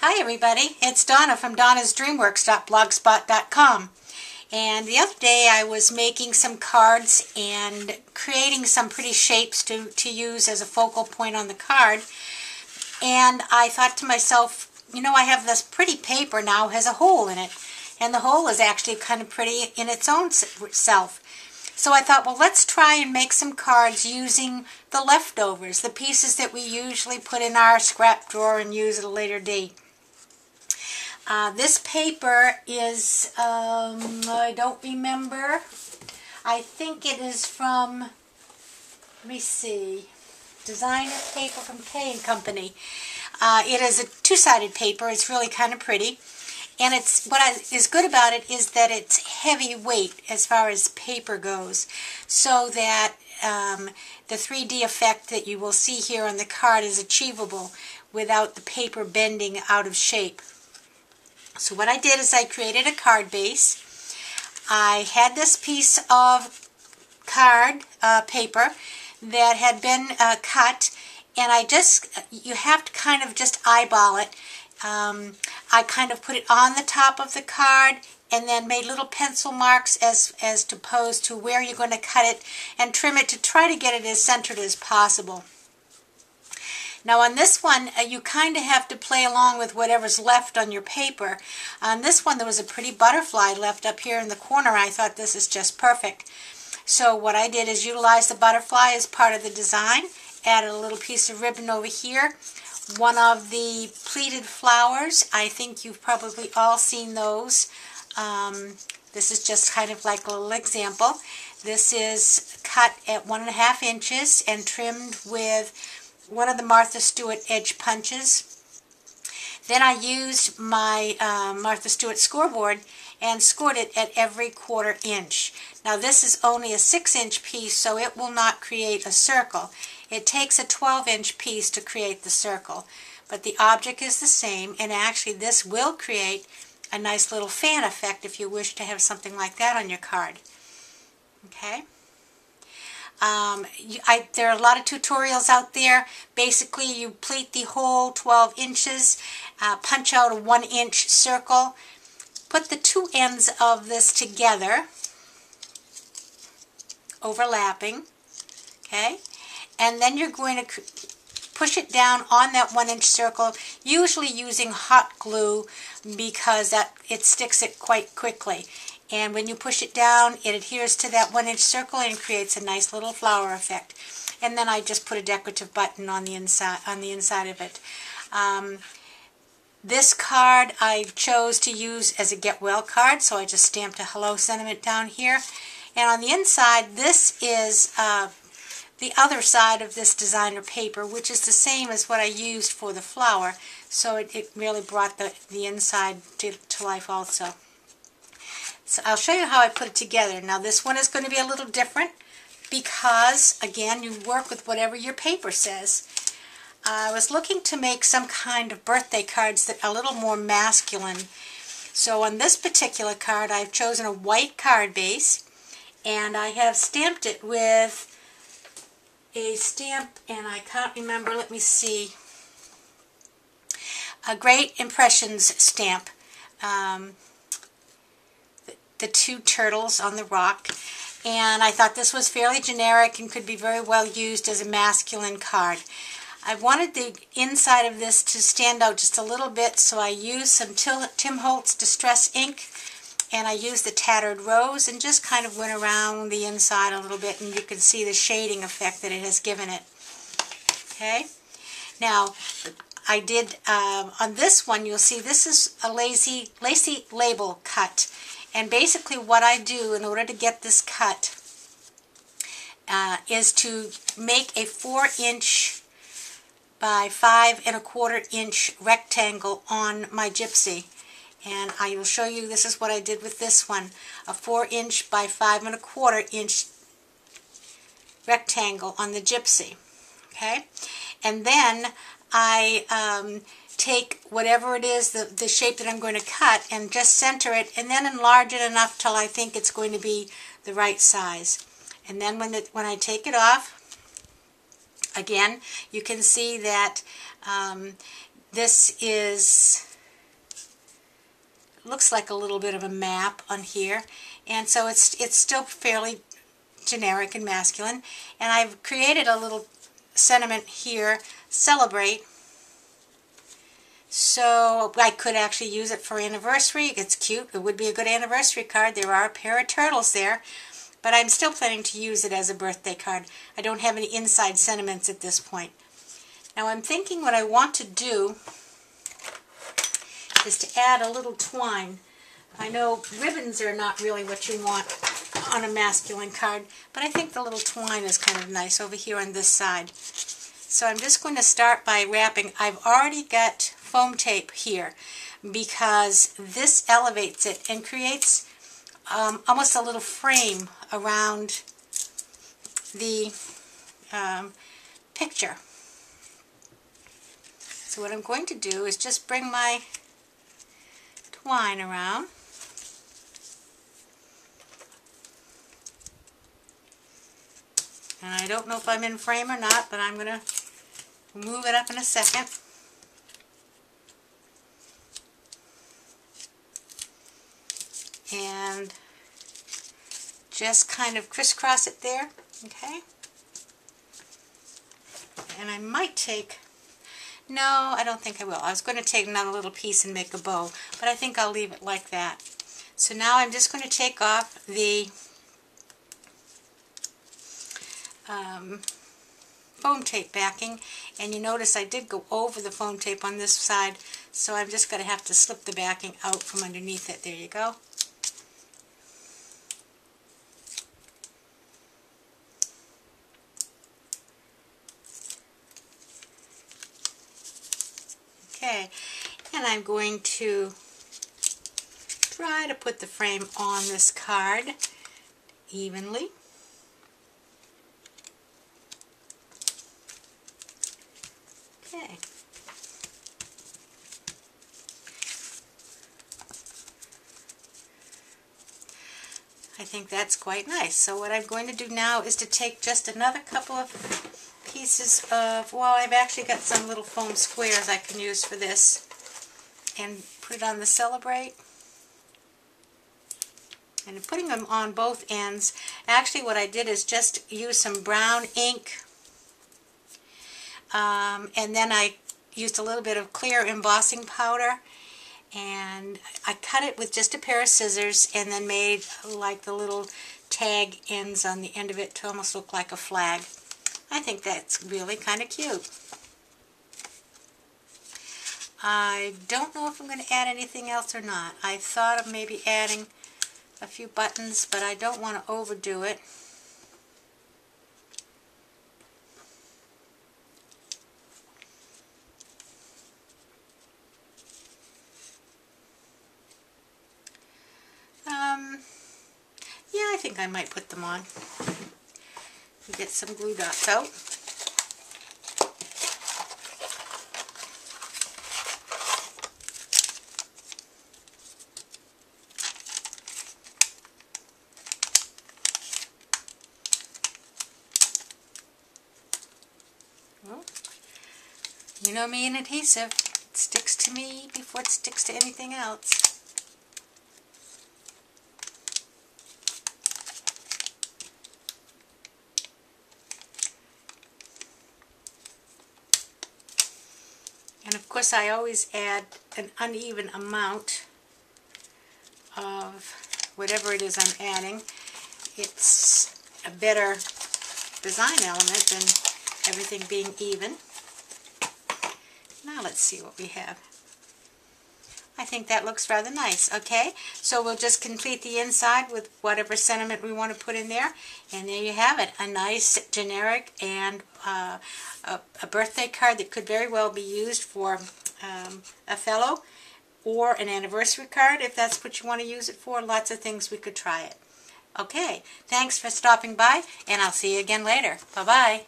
Hi everybody, it's Donna from donnasdreamworks.blogspot.com. And the other day I was making some cards and creating some pretty shapes to use as a focal point on the card. And I thought to myself, I have this pretty paper now, has a hole in it. And the hole is actually kind of pretty in its own self. So I thought, well, let's try and make some cards using the leftovers, the pieces that we usually put in our scrap drawer and use at a later date. This paper is, I don't remember, I think it is from, let me see, designer paper from K & Company. It is a two-sided paper. It's really kind of pretty. And what is good about it is that it's heavy weight as far as paper goes, so that the 3D effect that you will see here on the card is achievable without the paper bending out of shape. So what I did is I created a card base. I had this piece of card paper that had been cut, and you have to kind of just eyeball it. I kind of put it on the top of the card and then made little pencil marks as opposed to where you're going to cut it, and trim it to try to get it as centered as possible. Now on this one, you kind of have to play along with whatever's left on your paper. On this one, there was a pretty butterfly left up here in the corner. I thought this is just perfect. So what I did is utilize the butterfly as part of the design, added a little piece of ribbon over here, one of the pleated flowers. I think you've probably all seen those. This is just kind of like a little example. This is cut at 1.5 inches and trimmed with one of the Martha Stewart edge punches. Then I used my Martha Stewart scoreboard and scored it at every 1/4 inch. Now this is only a 6-inch piece, so it will not create a circle. It takes a 12-inch piece to create the circle, but the object is the same, and actually this will create a nice little fan effect if you wish to have something like that on your card. Okay. There are a lot of tutorials out there. Basically, you pleat the whole 12 inches, punch out a 1-inch circle, put the two ends of this together, overlapping, okay, and then you're going to push it down on that 1-inch circle, usually using hot glue because it sticks it quite quickly. And when you push it down, it adheres to that 1-inch circle and creates a nice little flower effect. And then I just put a decorative button on the inside of it. This card I chose to use as a get well card, so I just stamped a hello sentiment down here. And on the inside, this is the other side of this designer paper, which is the same as what I used for the flower. So it really brought the inside to life also. So I'll show you how I put it together. Now this one is going to be a little different because, again, you work with whatever your paper says. I was looking to make some kind of birthday cards that are a little more masculine. So on this particular card, I've chosen a white card base, and I have stamped it with a stamp, and I can't remember, let me see, a Great Impressions stamp. The two turtles on the rock, and I thought this was fairly generic and could be very well used as a masculine card. I wanted the inside of this to stand out just a little bit, so I used some Tim Holtz Distress ink, and I used the Tattered Rose and just kind of went around the inside a little bit, and you can see the shading effect that it has given it. Okay, now I did on this one, you'll see this is a lacy label cut. And basically what I do in order to get this cut is to make a 4-inch by 5¼ inch rectangle on my gypsy. And I will show you, this is what I did with this one, a 4-inch by 5¼ inch rectangle on the gypsy. Okay, and then I take whatever it is, the shape that I'm going to cut, and just center it and then enlarge it enough till I think it's going to be the right size. And then when I take it off, again, you can see that this is looks like a little bit of a map on here, and so it's still fairly generic and masculine. And I've created a little sentiment here, celebrate. So I could actually use it for anniversary. It's cute. It would be a good anniversary card. There are a pair of turtles there, but I'm still planning to use it as a birthday card. I don't have any inside sentiments at this point. Now I'm thinking what I want to do is to add a little twine. I know ribbons are not really what you want on a masculine card, but I think the little twine is kind of nice over here on this side. So I'm just going to start by wrapping. I've already got foam tape here because this elevates it and creates almost a little frame around the picture. So what I'm going to do is just bring my twine around. And I don't know if I'm in frame or not, but I'm going to move it up in a second. And just kind of crisscross it there, okay? And I might take, no, I don't think I will. I was going to take another little piece and make a bow, but I think I'll leave it like that. So now I'm just going to take off the foam tape backing, and you notice I did go over the foam tape on this side, so I'm just going to have to slip the backing out from underneath it. There you go. Okay, and I'm going to try to put the frame on this card evenly. Okay. I think that's quite nice. So what I'm going to do now is to take just another couple of pieces of, well, I've actually got some little foam squares I can use for this, and put it on the Celebrate. And putting them on both ends, actually what I did is just use some brown ink, and then I used a little bit of clear embossing powder, and I cut it with just a pair of scissors and then made like the little tag ends on the end of it to almost look like a flag. I think that's really kind of cute. I don't know if I'm going to add anything else or not. I thought of maybe adding a few buttons, but I don't want to overdo it. Yeah, I think I might put them on. Get some glue dots out. Well, you know me and adhesive. It sticks to me before it sticks to anything else. And of course I always add an uneven amount of whatever it is I'm adding. It's a better design element than everything being even. Now let's see what we have. I think that looks rather nice. Okay, so we'll just complete the inside with whatever sentiment we want to put in there, and there you have it, a nice generic and a birthday card that could very well be used for a fellow, or an anniversary card if that's what you want to use it for. Lots of things we could try it. Okay, thanks for stopping by, and I'll see you again later. Bye-bye.